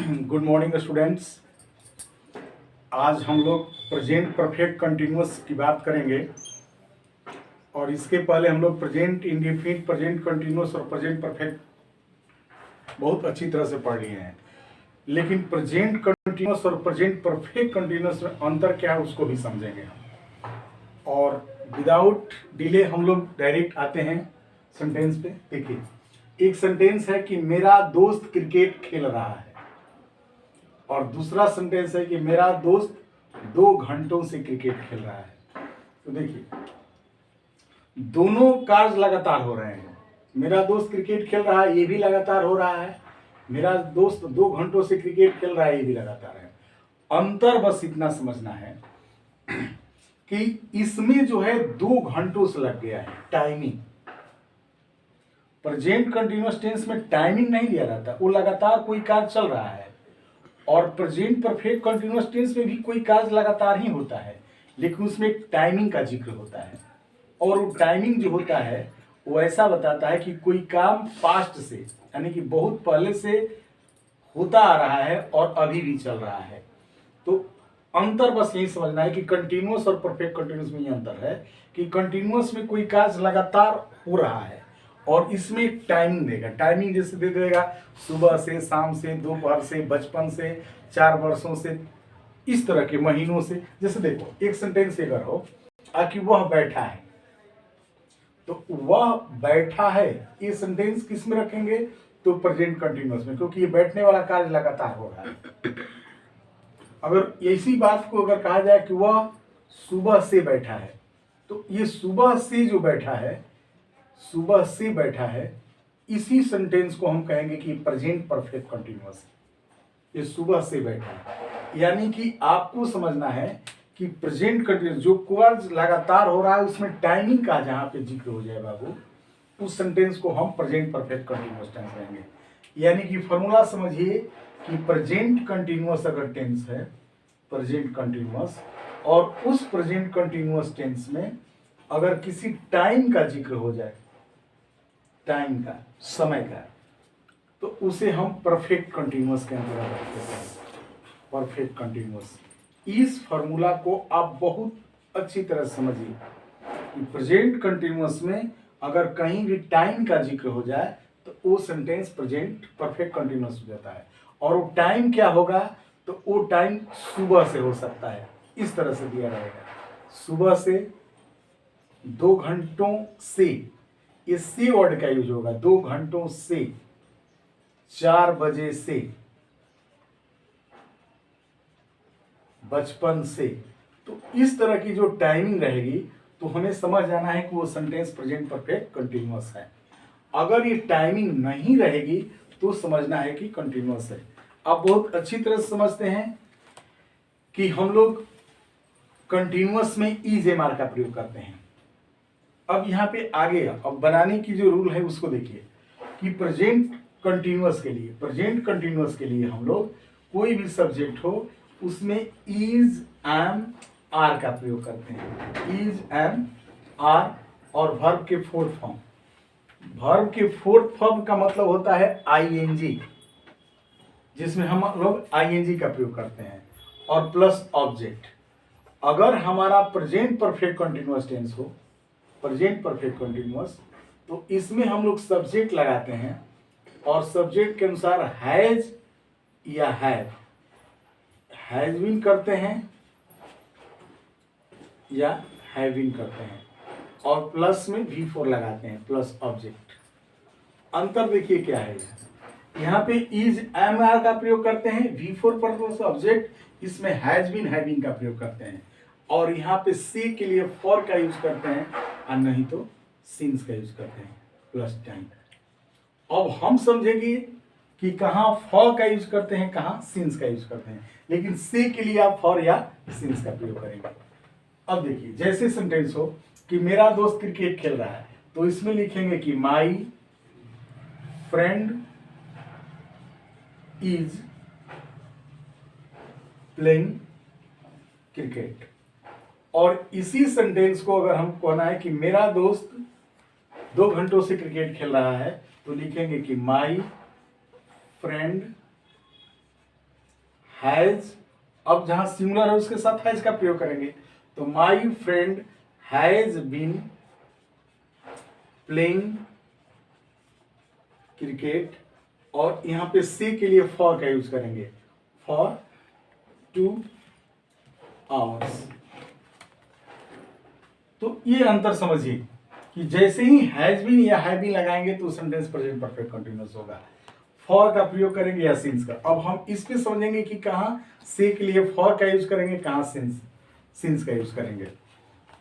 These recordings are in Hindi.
Good morning students. आज हम लोग प्रेजेंट परफेक्ट कंटिन्यूअस की बात करेंगे और इसके पहले हम लोग प्रेजेंट इंडेफिनिट, प्रेजेंट कंटिन्यूअस और प्रेजेंट परफेक्ट बहुत अच्छी तरह से पढ़ लिए हैं। लेकिन प्रेजेंट कंटिन्यूअस और प्रेजेंट परफेक्ट कंटिन्यूअस में अंतर क्या है उसको भी समझेंगे और विदाउट डिले हम लोग डायरेक्ट आते हैं सेंटेंस पे। देखिए, एक सेंटेंस है कि मेरा दोस्त क्रिकेट खेल रहा है और दूसरा सेंटेंस है कि मेरा दोस्त 2 घंटों से क्रिकेट खेल रहा है। तो देखिए, दोनों कार्य लगातार हो रहे हैं। मेरा दोस्त क्रिकेट खेल रहा है, ये भी लगातार हो रहा है। मेरा दोस्त 2 घंटों से क्रिकेट खेल रहा है, ये भी लगातार है। अंतर बस इतना समझना है कि इसमें जो है 2 घंटों से लग गया है टाइमिंग। प्रेजेंट कंटिन्यूअस टेंस में टाइमिंग नहीं लिया जाता, वो लगातार कोई कार्य चल रहा है। और प्रेजेंट परफेक्ट कंटिन्यूअस टेंस में भी कोई कार्य लगातार ही होता है, लेकिन उसमें एक टाइमिंग का जिक्र होता है। और वो टाइमिंग जो होता है वो ऐसा बताता है कि कोई काम पास्ट से, यानी कि बहुत पहले से होता आ रहा है और अभी भी चल रहा है। तो अंतर बस यही समझना है कि कंटिन्यूअस और परफेक्ट कंटिन्यूअस में ये अंतर है कि कंटिन्यूअस में कोई कार्य लगातार हो रहा है और इसमें एक टाइमिंग देगा। टाइमिंग जैसे दे देगा सुबह से, शाम से, दोपहर से, बचपन से, 4 वर्षों से, इस तरह के महीनों से। जैसे देखो, एक सेंटेंस अगर हो कि वह बैठा है, तो वह बैठा है ये सेंटेंस किस में रखेंगे? तो प्रेजेंट कंटिन्यूअस में, क्योंकि ये बैठने वाला कार्य लगातार हो रहा है। अगर इसी बात को अगर कहा जाए कि वह सुबह से बैठा है, तो ये सुबह से जो बैठा है, सुबह से बैठा है, इसी सेंटेंस को हम कहेंगे कि प्रेजेंट परफेक्ट कंटिन्यूअस। ये सुबह से बैठा है, यानी कि आपको समझना है कि प्रेजेंट कंटिन्यूअस जो कार्य लगातार हो रहा है उसमें टाइमिंग का जहां पे जिक्र हो जाए बाबू, उस सेंटेंस को हम प्रेजेंट परफेक्ट कंटिन्यूअस टेंस कहेंगे। यानी कि फॉर्मूला समझिए कि प्रेजेंट कंटिन्यूअस अगर टेंस है, प्रेजेंट कंटिन्यूअस, और उस प्रेजेंट कंटिन्यूअस टेंस में अगर किसी टाइम का जिक्र हो जाए, टाइम का, समय का, तो उसे हम परफेक्ट कंटिन्यूअस के अंतर्गत रखते हैं। परफेक्ट कंटिन्यूअस, इस फॉर्मूला को आप बहुत अच्छी तरह समझिए कि प्रेजेंट कंटिन्यूअस में अगर कहीं भी टाइम का जिक्र हो जाए तो वो सेंटेंस प्रेजेंट परफेक्ट कंटिन्यूअस हो जाता है। और वो टाइम क्या होगा? तो वो टाइम सुबह से हो सकता है, इस तरह से दिया रहेगा, सुबह से, 2 घंटों से, ये से वर्ड का यूज होगा, 2 घंटों से, 4 बजे से, बचपन से। तो इस तरह की जो टाइमिंग रहेगी तो हमें समझ जाना है कि वो सेंटेंस प्रेजेंट परफेक्ट कंटिन्यूअस है। अगर ये टाइमिंग नहीं रहेगी तो समझना है कि कंटिन्यूअस है। आप बहुत अच्छी तरह से समझते हैं कि हम लोग कंटिन्यूअस में इज एम आर का प्रयोग करते हैं। अब यहाँ पे आगे अब बनाने की जो रूल है उसको देखिए कि प्रेजेंट कंटिन्यूअस के लिए, प्रेजेंट कंटिन्यूअस के लिए हम लोग कोई भी सब्जेक्ट हो उसमें इज, एम, आर का प्रयोग करते हैं। इज, एम, आर और वर्ब के फोर्थ फॉर्म। वर्ब के फोर्थ फॉर्म का मतलब होता है आईएनजी, जिसमें हम लोग आईएनजी का प्रयोग करते हैं, और प्लस ऑब्जेक्ट। अगर हमारा प्रेजेंट परफेक्ट कंटिन्यूअस टेंस हो, प्रेजेंट परफेक्ट कंटिन्यूअस, तो इसमें हम लोग सब्जेक्ट लगाते हैं और सब्जेक्ट के अनुसार हैज या हैज बीन करते हैं या हैव बीन करते हैं, और प्लस में V4 लगाते हैं, प्लस ऑब्जेक्ट। अंतर देखिए क्या है, यहाँ पे इज, एम, आर का प्रयोग करते हैं, V4 पर प्लस ऑब्जेक्ट, इसमें हैज बीन, हैविंग का प्रयोग करते हैं, और यहाँ पे से के लिए फॉर का यूज करते हैं और नहीं तो सिंस का यूज करते हैं, प्लस टाइम। अब हम समझेंगे कि कहाँ फॉर का यूज करते हैं, कहाँ सिंस का यूज करते हैं, लेकिन से के लिए आप फॉर या सिंस का प्रयोग करेंगे। अब देखिए, जैसे सेंटेंस हो कि मेरा दोस्त क्रिकेट खेल रहा है, तो इसमें लिखेंगे कि my friend is playing cricket. और इसी सेंटेंस को अगर हम कहना है कि मेरा दोस्त 2 घंटों से क्रिकेट खेल रहा है, तो लिखेंगे कि माई फ्रेंड हैज, अब जहां सिंगुलर है उसके साथ हैज का प्रयोग करेंगे। तो my friend has been playing cricket, और यहां पे सी के लिए फॉर का यूज करेंगे, फॉर 2 hours। तो ये अंतर समझिए कि जैसे ही हैज बीन या हैव बीन लगाएंगे तो सेंटेंस प्रेजेंट परफेक्ट कंटीन्यूअस होगा। फॉर का प्रयोग करेंगे या सिंस का। अब हम इस पे समझेंगे कि कहाँ से के लिए फॉर का यूज करेंगे, कहाँ सिंस का यूज करेंगे।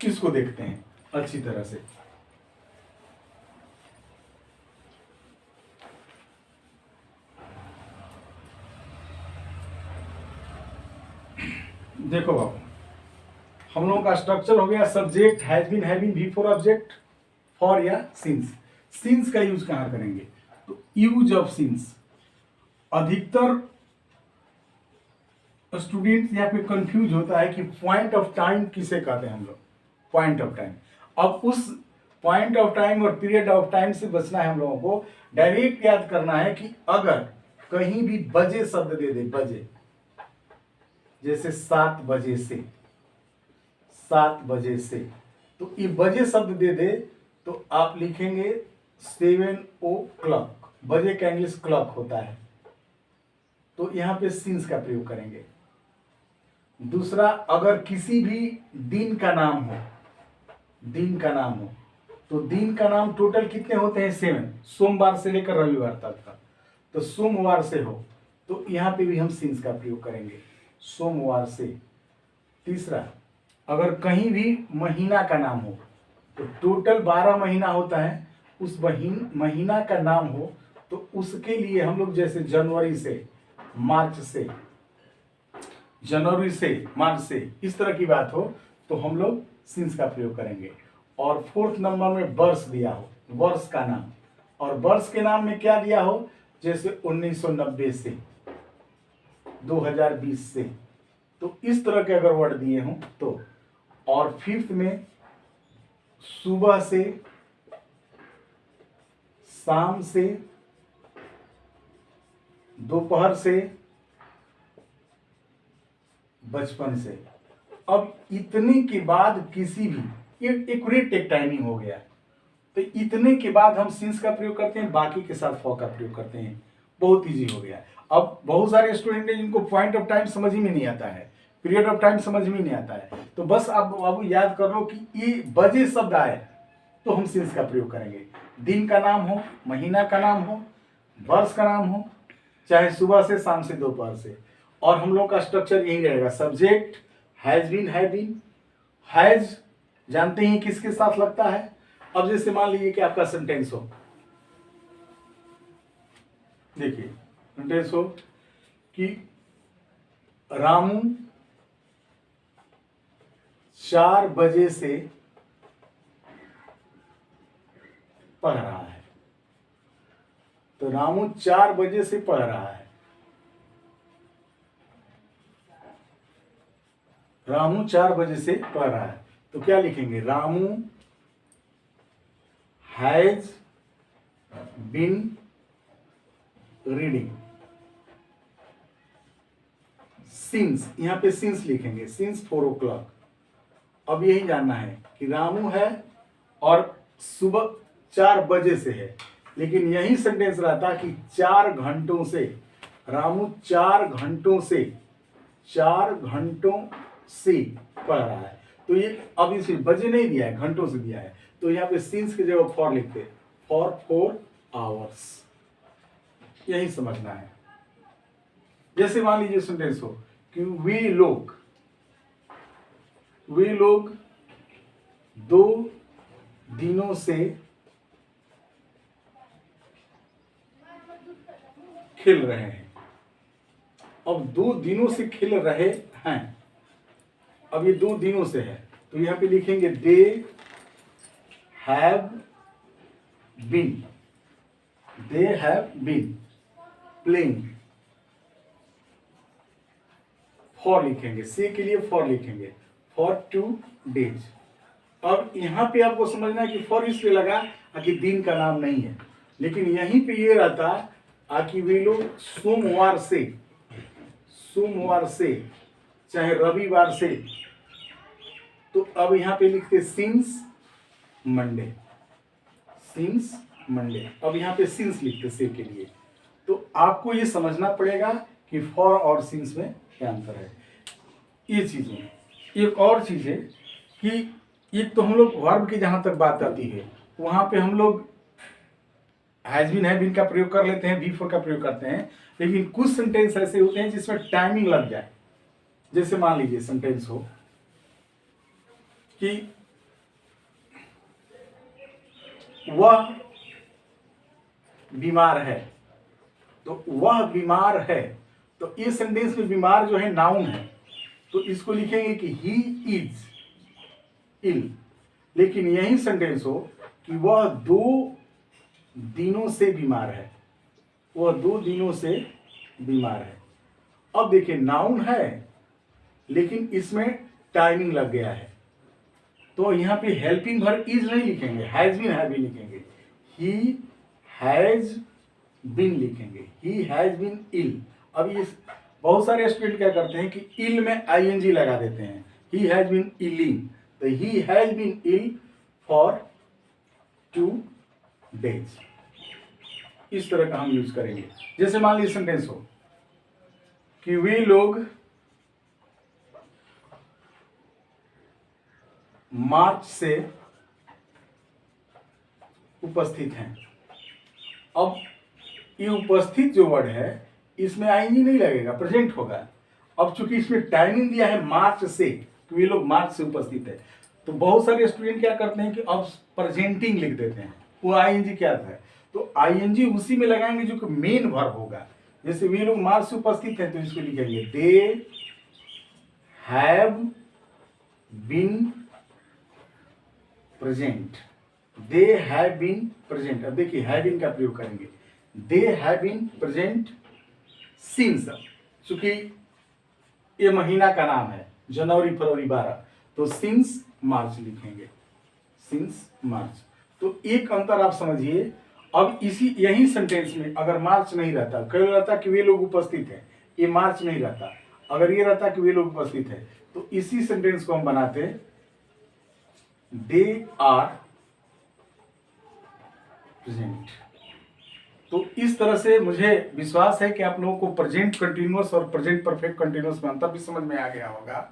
किसको देखते हैं अच्छी तरह से। देखो बाबू, हम लोगों का स्ट्रक्चर हो गया subject has been, having, V four object, for या सिंस। सिंस का यूज कहाँ करेंगे, तो यूज ऑफ सिंस। अधिकतर स्टूडेंट यहाँ पे कंफ्यूज होता है कि पॉइंट ऑफ टाइम किसे कहते हैं हम लोग, पॉइंट ऑफ टाइम। अब उस पॉइंट ऑफ टाइम और पीरियड ऑफ टाइम से बचना है हम लोगों को। डायरेक्ट याद करना है कि अगर कहीं भी बजे शब्द दे दे, बजे, जैसे 7 बजे से, 7 बजे से, तो ये बजे शब्द दे दे तो आप लिखेंगे 7 o'clock। बजे का इंग्लिश क्लॉक होता है, तो यहां पे सिंस का प्रयोग करेंगे। दूसरा, अगर किसी भी दिन का नाम हो, दिन का नाम हो, तो दिन का नाम टोटल कितने होते हैं, 7, सोमवार से लेकर रविवार तक का। तो सोमवार से हो तो यहां पे भी हम सिंस का प्रयोग करेंगे, सोमवार से। तीसरा, अगर कहीं भी महीना का नाम हो, तो टोटल 12 महीना होता है, उस महीना का नाम हो तो उसके लिए हम लोग जैसे जनवरी से, मार्च से, जनवरी से, मार्च से, इस तरह की बात हो तो हम लोग सिंस का प्रयोग करेंगे। और 4th नंबर में वर्ष दिया हो, वर्ष का नाम, और वर्ष के नाम में क्या दिया हो, जैसे 1990 से, 2020 से, तो इस तरह के अगर वर्ड दिए हों तो। और 5th में सुबह से, शाम से, दोपहर से, बचपन से। अब इतने के बाद किसी भी, ये एक्यूरेट एक टाइमिंग हो गया, तो इतने के बाद हम सिंस का प्रयोग करते हैं, बाकी के साथ फॉर का प्रयोग करते हैं। बहुत इजी हो गया। अब बहुत सारे स्टूडेंट हैं जिनको पॉइंट ऑफ टाइम समझ ही में नहीं आता है, पीरियड ऑफ टाइम समझ में नहीं आता है, तो बस आप बाबू याद कर लो कि ये बजे शब्द आए तो हम सिंस का प्रयोग करेंगे। दिन का नाम हो, महीना का नाम हो, वर्ष का नाम हो, चाहे सुबह से, शाम से, दोपहर से। और हम लोग का स्ट्रक्चर यही रहेगा, subject has been, have been. Has जानते ही किसके साथ लगता है। अब जैसे मान लीजिए कि आपका सेंटेंस हो, देखिए सेंटेंस हो कि रामू 4 बजे से पढ़ रहा है, तो रामू 4 बजे से पढ़ रहा है। रामू 4 बजे से पढ़ रहा है, तो क्या लिखेंगे, Ramu has been reading. Since, यहां पे सिंस लिखेंगे, सिंस 4 o'clock। अब यही जानना है कि रामू है और सुबह 4 बजे से है, लेकिन यही सेंटेंस रहता कि 4 घंटों से, रामू 4 घंटों से, 4 घंटों से पढ़ रहा है। तो ये अब इसे बजे नहीं दिया है, घंटों से दिया है, तो यहाँ पे सिंस की जगह फॉर लिखते, फॉर 4 hours। यही समझना है। जैसे मान लीजिए सेंटेंस हो कि वे लोग 2 दिनों से खेल रहे हैं। अब 2 दिनों से खेल रहे हैं, अब ये 2 दिनों से है, तो यहां पे लिखेंगे they have been, they have been playing. For लिखेंगे, से के लिए फॉर लिखेंगे, फॉर 2 days। अब यहां पे आपको समझना है कि फॉर इसलिए लगा कि दिन का नाम नहीं है, लेकिन यहीं पे ये रहता कि वे लोग सोमवार से, चाहे रविवार से, तो अब यहाँ पे लिखते सिंस मंडे, सिंस मंडे। अब यहाँ पे सिंस लिखते से के लिए। तो आपको ये समझना पड़ेगा कि फॉर और सिंस में क्या अंतर है। ये चीज़ें, एक और चीज़ है कि एक तो हम लोग वर्ब की जहाँ तक बात आती है वहाँ पे हम लोग हैज बीन, हैव बीन का प्रयोग कर लेते हैं, बी फोर का प्रयोग करते हैं, लेकिन कुछ सेंटेंस ऐसे होते हैं जिसमें टाइमिंग लग जाए। जैसे मान लीजिए सेंटेंस हो कि वह बीमार है, तो वह बीमार है, तो ये सेंटेंस में बीमार जो है नाउन है, तो इसको लिखेंगे कि ही इज इल। लेकिन यही सेंटेंस हो कि वह 2 दिनों से बीमार है, वह 2 दिनों से बीमार है। अब देखिए नाउन है लेकिन इसमें टाइमिंग लग गया है, तो यहाँ पे हेल्पिंग वर्ब इज नहीं लिखेंगे, हैज बीन, हैव बीन लिखेंगे। ही हैज बीन लिखेंगे, ही हैज बीन इल। अब ये बहुत सारे स्टूडेंट क्या करते हैं कि इल में आईएनजी लगा देते हैं, ही हैज बीन इलिंग, तो he has been ill for 2 days। इस तरह का हम यूज करेंगे। जैसे मान लीजिए सेंटेंस हो कि वे लोग मार्च से उपस्थित हैं। अब ये उपस्थित जो वर्ड है इसमें आईएनजी नहीं लगेगा, प्रेजेंट होगा। अब चूंकि इसमें टाइमिंग दिया है मार्च से, तो वे लोग मार्च से उपस्थित है, तो बहुत सारे स्टूडेंट क्या करते हैं कि अब प्रेजेंटिंग लिख देते हैं, वो आईएनजी क्या है, तो आईएनजी उसी में लगाएंगे जो कि मेन वर्ब होगा। जैसे वे लोग मार्च से उपस्थित हैं, तो इसको लिखेंगे they have been present, they have been present. अब देखिए हैव बीन का प्रयोग करेंगे, they have been present since, चूंकि ये महीना का नाम है जनवरी फरवरी 12, तो सिंस मार्च लिखेंगे, सिंस मार्च। तो एक अंतर आप समझिए। अब इसी यही सेंटेंस में अगर मार्च नहीं रहता, कल रहता कि वे लोग उपस्थित हैं, ये मार्च नहीं रहता, अगर ये रहता कि वे लोग उपस्थित है, तो इसी सेंटेंस को हम बनाते दे आर प्रेजेंट। तो इस तरह से मुझे विश्वास है कि आप लोगों को प्रेजेंट कंटिन्यूअस और प्रेजेंट परफेक्ट कंटिन्यूअस में अंतर भी समझ में आ गया होगा।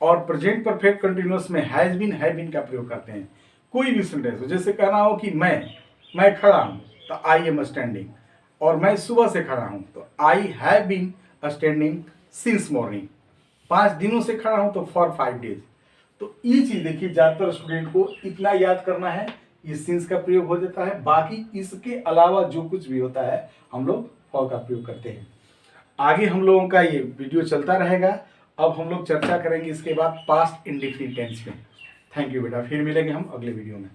और प्रेजेंट परफेक्ट कंटिन्यूअस में हैज बीन, हैव बीन का प्रयोग करते हैं। कोई भी सेंटेंस हो, जैसे कहना हो कि मैं खड़ा हूं, तो आई एम स्टैंडिंग, और मैं सुबह से खड़ा हूं, तो I have been standing since morning. 5 दिनों से खड़ा हूं, तो फॉर 5 days। तो ये चीज देखिए, ज्यादातर स्टूडेंट को इतना याद करना है, ये सिंस का प्रयोग हो जाता है। बाकी इसके अलावा जो कुछ भी होता है हम लोग फॉर का प्रयोग करते हैं। आगे हम लोगों का ये वीडियो चलता रहेगा। अब हम लोग चर्चा करेंगे इसके बाद पास्ट इंडेफिनिट टेंस में। थैंक यू बेटा, फिर मिलेंगे हम अगले वीडियो में।